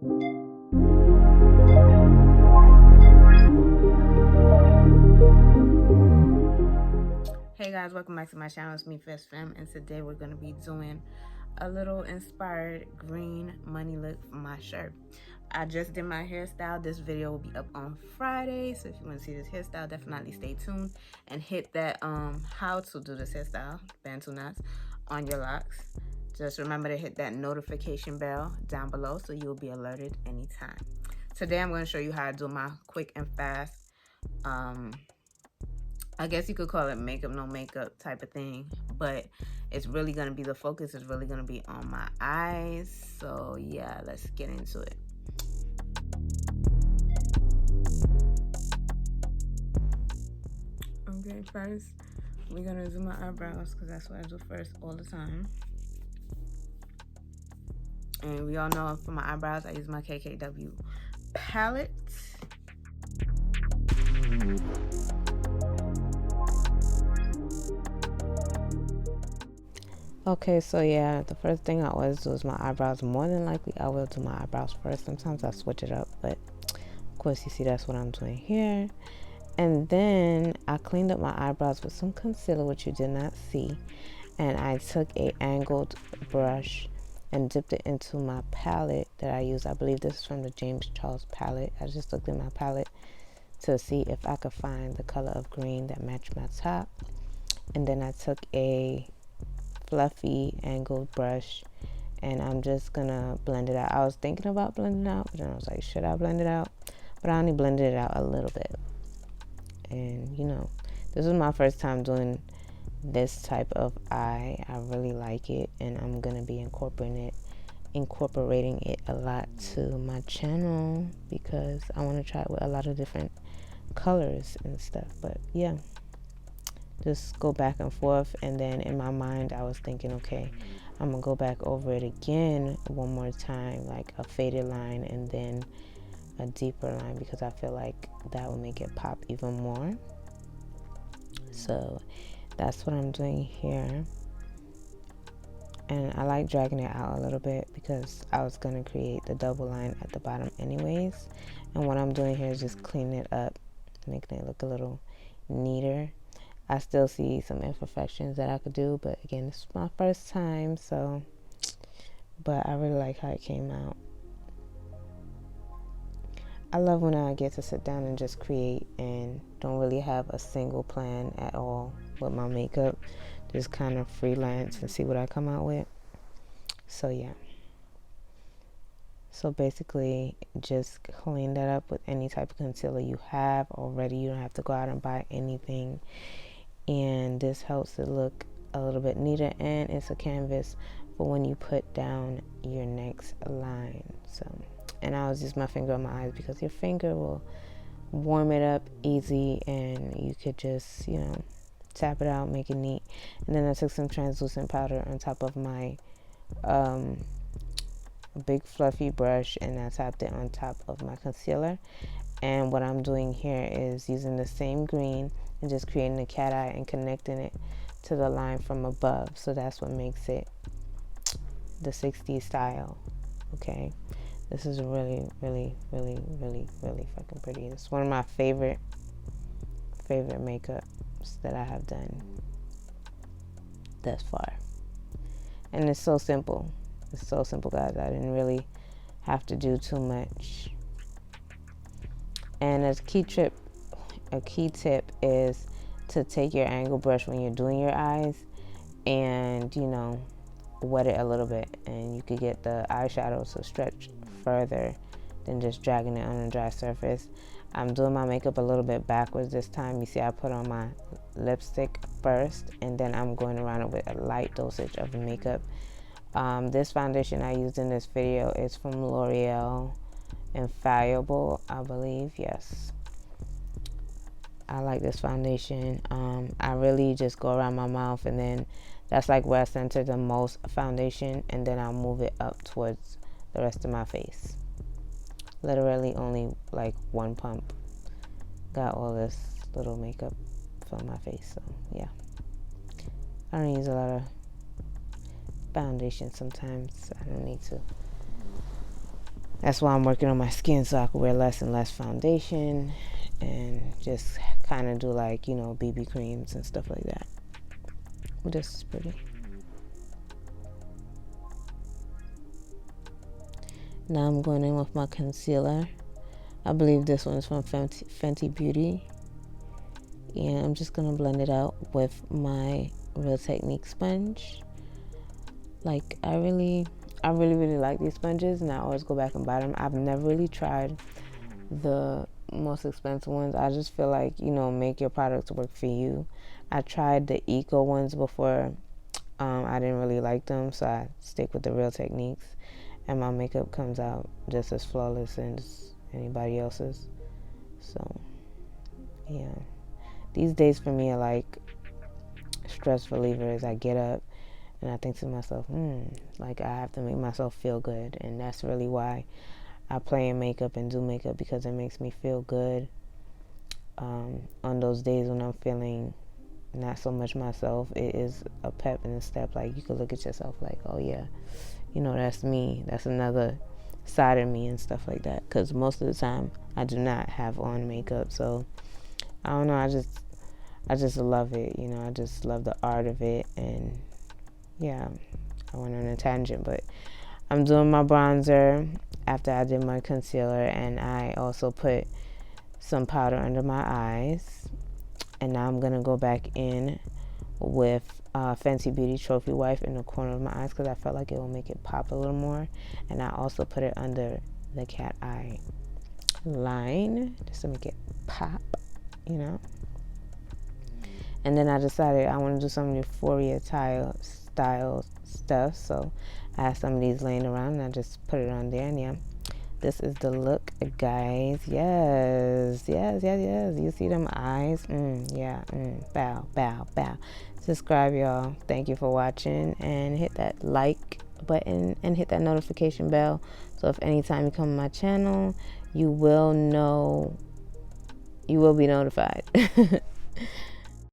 Hey guys, welcome back to my channel. It's me, Fiers Femme, and today we're going to be doing a little inspired green money look for my shirt. I just did my hairstyle. This video will be up on Friday, so if you want to see this hairstyle, definitely stay tuned and hit that how to do this hairstyle, Bantu knots, on your locks. Just remember to hit that notification bell down below so you'll be alerted anytime. Today I'm going to show you how to do my quick and fast I guess you could call it makeup, no makeup type of thing, but it's really going to be, the focus is really going to be on my eyes. So yeah, let's get into it. Okay, first we're going to do my eyebrows because that's what I do first all the time. And we all know for my eyebrows, I use my KKW palette. Okay, so yeah, the first thing I always do is my eyebrows. More than likely, I will do my eyebrows first. Sometimes I switch it up, but of course, you see that's what I'm doing here. And then I cleaned up my eyebrows with some concealer, which you did not see. And I took a angled brush and dipped it into my palette that I use. I believe this is from the James Charles palette. I just looked in my palette to see if I could find the color of green that matched my top. And then I took a fluffy angled brush and I'm just gonna blend it out. I was thinking about blending it out, but then I was like, should I blend it out? But I only blended it out a little bit. And you know, this was my first time doing this type of eye. I really like it, and I'm gonna be incorporating it a lot to my channel because I want to try it with a lot of different colors and stuff. But yeah, just go back and forth. And then in my mind I was thinking, okay, I'm gonna go back over it again one more time, like a faded line and then a deeper line, because I feel like that will make it pop even more. So that's what I'm doing here, and I like dragging it out a little bit because I was gonna create the double line at the bottom anyways. And what I'm doing here is just cleaning it up, making it look a little neater. I still see some imperfections that I could do, but again, this is my first time, so, but I really like how it came out. I love when I get to sit down and just create and don't really have a single plan at all with my makeup. Just kind of freelance and see what I come out with. So yeah. So basically, just clean that up with any type of concealer you have already. You don't have to go out and buy anything. And this helps it look a little bit neater, and it's a canvas for when you put down your next line. So, and I was just my finger on my eyes because your finger will warm it up easy, and you could just, you know, tap it out, make it neat. And then I took some translucent powder on top of my big fluffy brush, and I tapped it on top of my concealer. And what I'm doing here is using the same green and just creating a cat eye and connecting it to the line from above. So that's what makes it the 60s style. Okay, this is really, really, really, really, really fucking pretty. It's one of my favorite makeups that I have done thus far. And it's so simple. It's so simple, guys. I didn't really have to do too much. And a key tip is to take your angle brush when you're doing your eyes and, you know, wet it a little bit, and you could get the eyeshadow to stretch further than just dragging it on a dry surface. I'm doing my makeup a little bit backwards this time. You see, I put on my lipstick first, and then I'm going around it with a light dosage of makeup. This foundation I used in this video is from L'Oreal Infallible, I believe. Yes, I like this foundation. I really just go around my mouth, and then that's like where I center the most foundation, and then I'll move it up towards the rest of my face. Literally only like one pump got all this little makeup from my face. So yeah, I don't use a lot of foundation sometimes. I don't need to. That's why I'm working on my skin, so I can wear less and less foundation and just kind of do like, you know, BB creams and stuff like that. Well, this is pretty. Now I'm going in with my concealer. I believe this one is from Fenty Beauty. And I'm just going to blend it out with my Real Technique sponge. Like, I really like these sponges, and I always go back and buy them. I've never really tried the most expensive ones. I just feel like, you know, make your products work for you. I tried the eco ones before. I didn't really like them, so I stick with the Real Techniques, and my makeup comes out just as flawless as anybody else's. So yeah, these days for me are like stress relievers. I get up and I think to myself, like I have to make myself feel good, and that's really why I play in makeup and do makeup, because it makes me feel good on those days when I'm feeling not so much myself. It is a pep and a step. Like, you could look at yourself like, oh yeah, you know, that's me. That's another side of me and stuff like that. Because most of the time I do not have on makeup, so I don't know. I just love it. You know, I just love the art of it. And yeah, I went on a tangent, but I'm doing my bronzer after I did my concealer, and I also put some powder under my eyes. And now I'm gonna go back in with Fenty Beauty Trophy Wife in the corner of my eyes, because I felt like it will make it pop a little more. And I also put it under the cat eye line just to make it pop, you know. And then I decided I want to do some Euphoria style stuff, so I have some of these laying around, and I just put it on there. And yeah, this is the look, guys. Yes. You see them eyes? Bow. Subscribe, y'all. Thank you for watching, and hit that like button and hit that notification bell, so if anytime you come to my channel, you will be notified.